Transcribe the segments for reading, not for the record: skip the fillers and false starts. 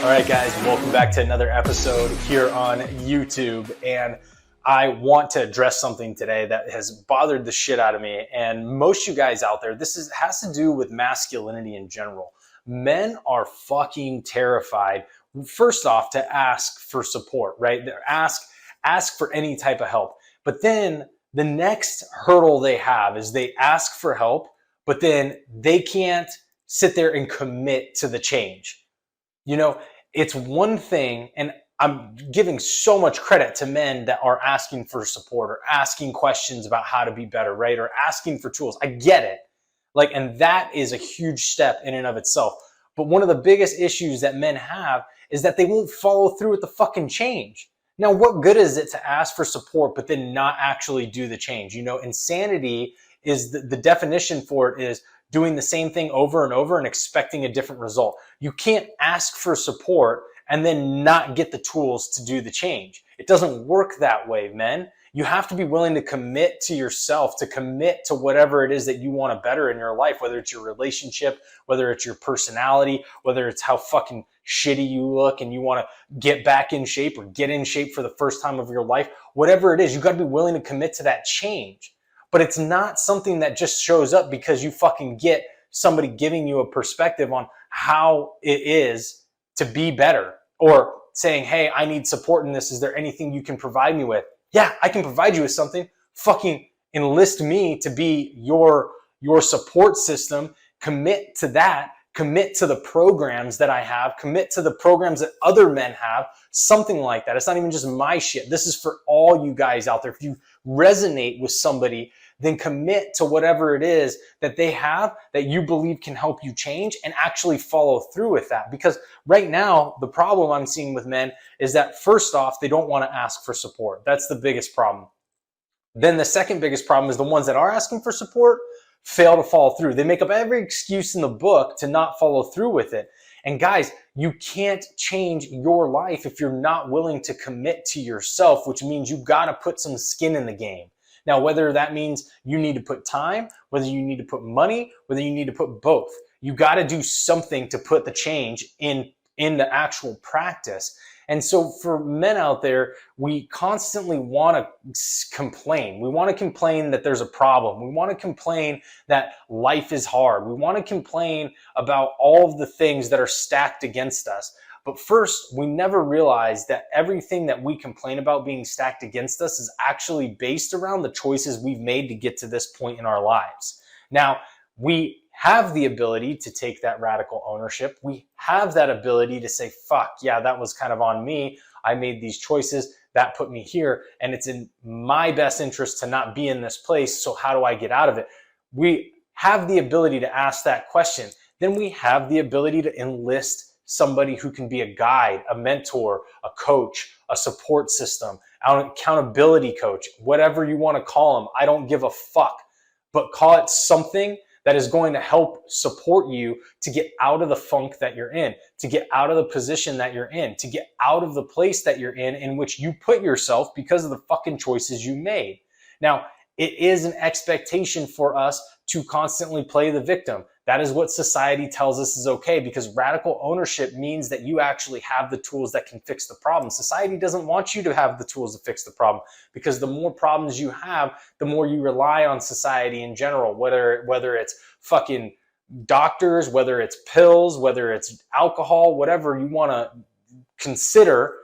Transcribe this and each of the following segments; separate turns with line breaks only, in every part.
All right, guys, welcome back to another episode here on YouTube. And I want to address something today that has bothered the shit out of me. And most of you guys out there, has to do with masculinity in general. Men are fucking terrified, first off, to ask for support, right? Ask for any type of help. But then the next hurdle they have is they ask for help, but then they can't sit there and commit to the change. You know, it's one thing, and I'm giving so much credit to men that are asking for support or asking questions about how to be better, right? Or asking for tools. I get it. And that is a huge step in and of itself. But one of the biggest issues that men have is that they won't follow through with the fucking change. Now, what good is it to ask for support, but then not actually do the change? You know, insanity is the definition for it is doing the same thing over and over and expecting a different result. You can't ask for support and then not get the tools to do the change. It doesn't work that way, men. You have to be willing to commit to yourself, to commit to whatever it is that you want to better in your life, whether it's your relationship, whether it's your personality, whether it's how fucking shitty you look and you want to get back in shape or get in shape for the first time of your life. Whatever it is, you got to be willing to commit to that change. But it's not something that just shows up because you fucking get somebody giving you a perspective on how it is to be better or saying, hey, I need support in this. Is there anything you can provide me with? Yeah, I can provide you with something. Fucking enlist me to be your support system. Commit to that. Commit to the programs that I have. Commit to the programs that other men have. Something like that. It's not even just my shit. This is for all you guys out there. If you resonate with somebody, then commit to whatever it is that they have that you believe can help you change and actually follow through with that. Because right now, the problem I'm seeing with men is that first off, they don't want to ask for support. That's the biggest problem. Then the second biggest problem is the ones that are asking for support fail to follow through. They make up every excuse in the book to not follow through with it. And guys, you can't change your life if you're not willing to commit to yourself, which means you got to put some skin in the game. Now, whether that means you need to put time, whether you need to put money, whether you need to put both, you got to do something to put the change in the actual practice. And so for men out there, we constantly want to complain. We want to complain that there's a problem. We want to complain that life is hard. We want to complain about all of the things that are stacked against us. But first, we never realize that everything that we complain about being stacked against us is actually based around the choices we've made to get to this point in our lives. Now, we have the ability to take that radical ownership. We have that ability to say, fuck, yeah, that was kind of on me. I made these choices. That put me here. And it's in my best interest to not be in this place. So how do I get out of it? We have the ability to ask that question. Then we have the ability to enlist somebody who can be a guide, a mentor, a coach, a support system, an accountability coach, whatever you want to call them. I don't give a fuck, but call it something that is going to help support you to get out of the funk that you're in, to get out of the position that you're in, to get out of the place that you're in which you put yourself because of the fucking choices you made. Now, it is an expectation for us to constantly play the victim. That is what society tells us is okay, because radical ownership means that you actually have the tools that can fix the problem. Society doesn't want you to have the tools to fix the problem, because the more problems you have, the more you rely on society in general, whether it's fucking doctors, whether it's pills, whether it's alcohol, whatever you want to consider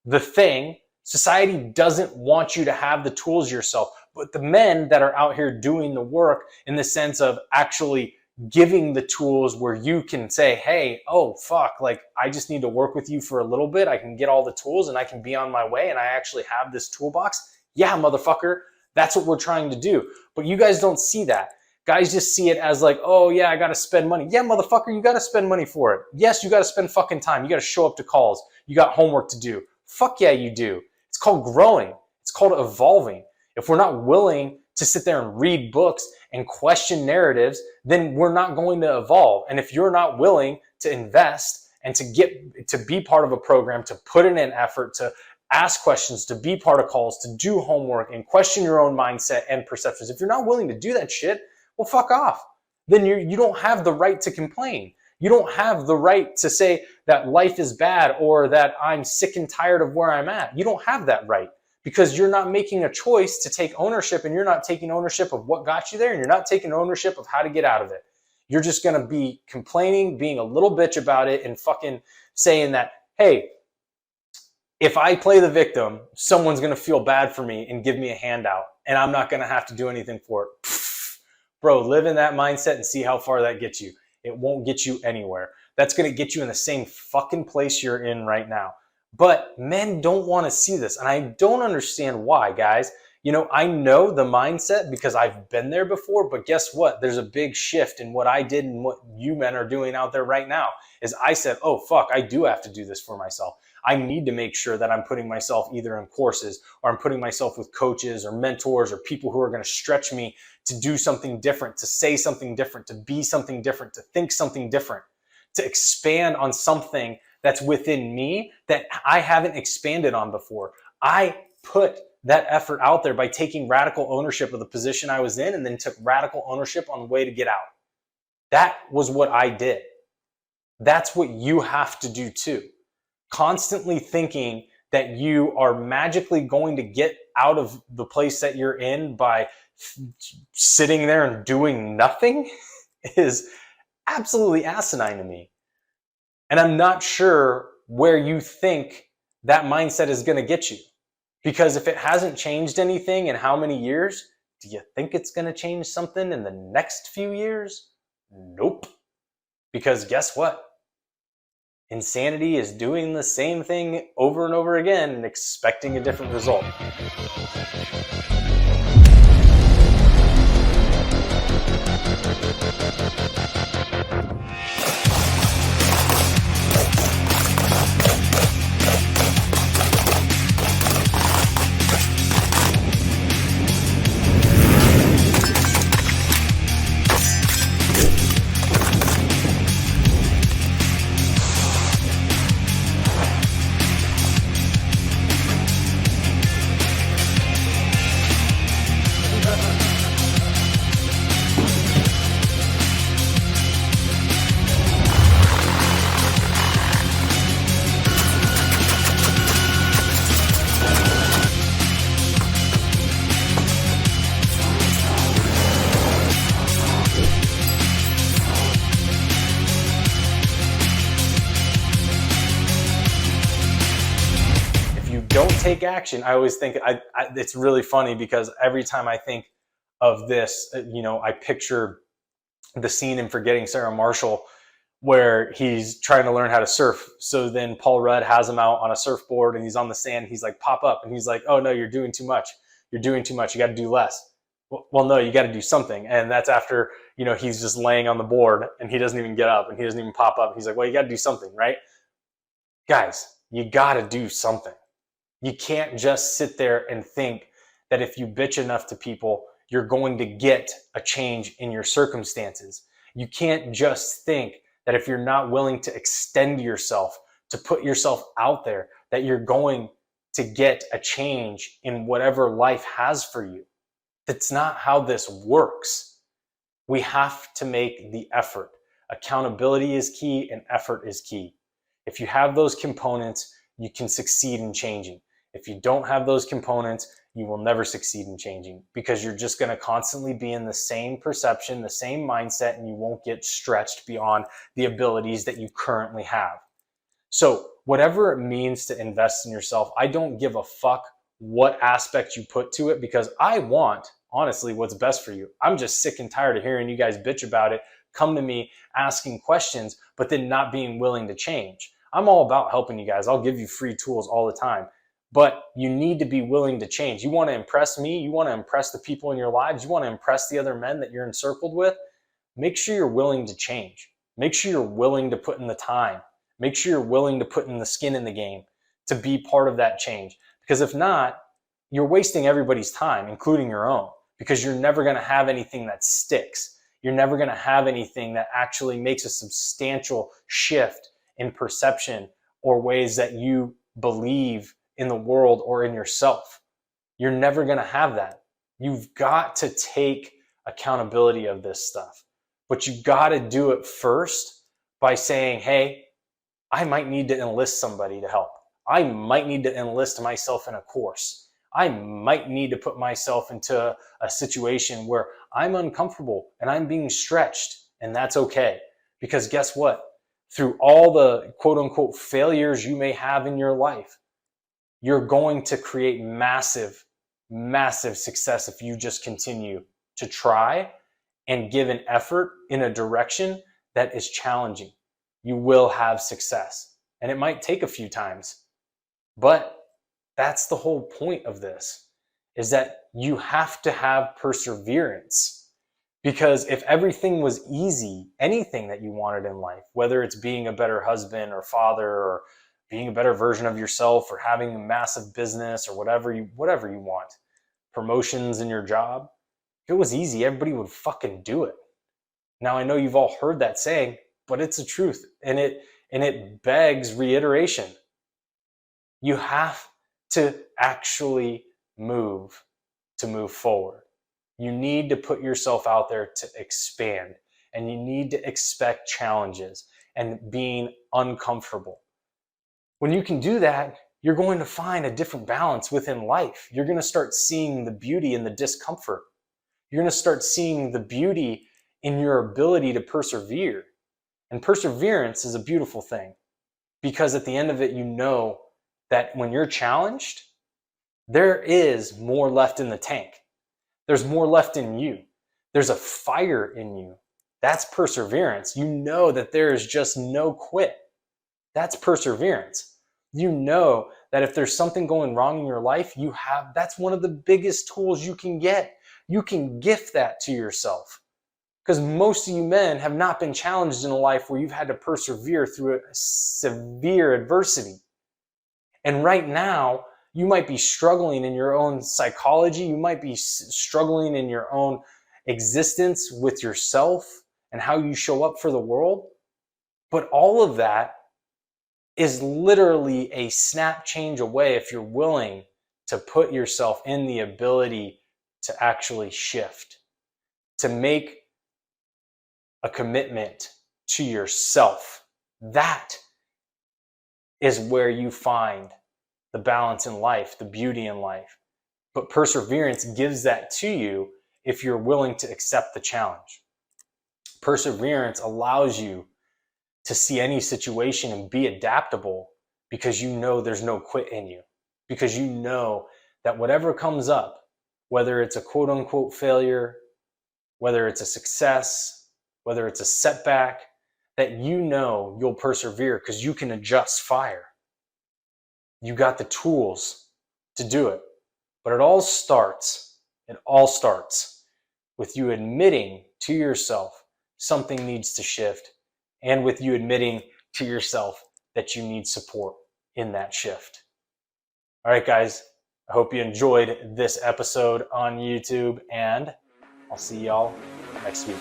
the thing. Society doesn't want you to have the tools yourself. But the men that are out here doing the work in the sense of actually giving the tools where you can say, hey, oh, fuck, I just need to work with you for a little bit. I can get all the tools and I can be on my way and I actually have this toolbox. Yeah, motherfucker, that's what we're trying to do. But you guys don't see that. Guys just see it as oh, yeah, I got to spend money. Yeah, motherfucker, you got to spend money for it. Yes, you got to spend fucking time. You got to show up to calls. You got homework to do. Fuck yeah, you do. It's called growing. It's called evolving. If we're not willing to sit there and read books and question narratives, then we're not going to evolve. And if you're not willing to invest and to be part of a program, to put in an effort, to ask questions, to be part of calls, to do homework and question your own mindset and perceptions, if you're not willing to do that shit, well, fuck off. Then you don't have the right to complain. You don't have the right to say that life is bad or that I'm sick and tired of where I'm at. You don't have that right because you're not making a choice to take ownership, and you're not taking ownership of what got you there, and you're not taking ownership of how to get out of it. You're just going to be complaining, being a little bitch about it, and fucking saying that, hey, if I play the victim, someone's going to feel bad for me and give me a handout, and I'm not going to have to do anything for it. Pfft. Bro, live in that mindset and see how far that gets you. It won't get you anywhere. That's going to get you in the same fucking place you're in right now. But men don't want to see this, and I don't understand why, guys. You know, I know the mindset because I've been there before, but guess what? There's a big shift in what I did and what you men are doing out there right now. Is I said, oh, fuck, I do have to do this for myself. I need to make sure that I'm putting myself either in courses or I'm putting myself with coaches or mentors or people who are going to stretch me to do something different, to say something different, to be something different, to think something different, to expand on something that's within me that I haven't expanded on before. I put that effort out there by taking radical ownership of the position I was in, and then took radical ownership on the way to get out. That was what I did. That's what you have to do too. Constantly thinking that you are magically going to get out of the place that you're in by sitting there and doing nothing is absolutely asinine to me. And I'm not sure where you think that mindset is going to get you. Because if it hasn't changed anything in how many years, do you think it's going to change something in the next few years? Nope. Because guess what? Insanity is doing the same thing over and over again and expecting a different result. Don't take action. I always think it's really funny because every time I think of this, you know, I picture the scene in Forgetting Sarah Marshall where he's trying to learn how to surf. So then Paul Rudd has him out on a surfboard and he's on the sand. He's like, pop up. And he's like, oh no, you're doing too much. You're doing too much. You got to do less. Well, no, you got to do something. And that's after, you know, he's just laying on the board and he doesn't even get up and he doesn't even pop up. He's like, well, you got to do something, right? Guys, you got to do something. You can't just sit there and think that if you bitch enough to people, you're going to get a change in your circumstances. You can't just think that if you're not willing to extend yourself, to put yourself out there, that you're going to get a change in whatever life has for you. That's not how this works. We have to make the effort. Accountability is key and effort is key. If you have those components, you can succeed in changing. If you don't have those components, you will never succeed in changing because you're just going to constantly be in the same perception, the same mindset, and you won't get stretched beyond the abilities that you currently have. So whatever it means to invest in yourself, I don't give a fuck what aspect you put to it because I want, honestly, what's best for you. I'm just sick and tired of hearing you guys bitch about it, come to me asking questions, but then not being willing to change. I'm all about helping you guys. I'll give you free tools all the time. But you need to be willing to change. You want to impress me. You want to impress the people in your lives. You want to impress the other men that you're encircled with. Make sure you're willing to change. Make sure you're willing to put in the time. Make sure you're willing to put in the skin in the game to be part of that change. Because if not, you're wasting everybody's time, including your own, because you're never going to have anything that sticks. You're never going to have anything that actually makes a substantial shift in perception or ways that you believe in the world or in yourself. You're never going to have that. You've got to take accountability of this stuff, but you got to do it first by saying, hey, I might need to enlist somebody to help. I might need to enlist myself in a course. I might need to put myself into a situation where I'm uncomfortable and I'm being stretched, and that's okay. Because guess what? Through all the quote unquote failures you may have in your life, you're going to create massive, massive success if you just continue to try and give an effort in a direction that is challenging. You will have success. And it might take a few times, but that's the whole point of this, is that you have to have perseverance. Because if everything was easy, anything that you wanted in life, whether it's being a better husband or father or being a better version of yourself or having a massive business or whatever you want, promotions in your job, if it was easy, everybody would fucking do it. Now, I know you've all heard that saying, but it's the truth, and it begs reiteration. You have to actually move to move forward. You need to put yourself out there to expand, and you need to expect challenges and being uncomfortable. When you can do that, you're going to find a different balance within life. You're going to start seeing the beauty in the discomfort. You're going to start seeing the beauty in your ability to persevere. And perseverance is a beautiful thing, because at the end of it, you know that when you're challenged, there is more left in the tank. There's more left in you. There's a fire in you. That's perseverance. You know that there is just no quit. That's perseverance. You know that if there's something going wrong in your life, that's one of the biggest tools you can get. You can gift that to yourself. Because most of you men have not been challenged in a life where you've had to persevere through a severe adversity. And right now, you might be struggling in your own psychology. You might be struggling in your own existence with yourself and how you show up for the world. But all of that is literally a snap change away if you're willing to put yourself in the ability to actually shift, to make a commitment to yourself. That is where you find the balance in life, the beauty in life. But perseverance gives that to you if you're willing to accept the challenge. Perseverance allows you to see any situation and be adaptable, because you know there's no quit in you. Because you know that whatever comes up, whether it's a quote unquote failure, whether it's a success, whether it's a setback, that you know you'll persevere because you can adjust fire. You got the tools to do it. But it all starts with you admitting to yourself something needs to shift, and with you admitting to yourself that you need support in that shift. All right, guys, I hope you enjoyed this episode on YouTube, and I'll see y'all next week.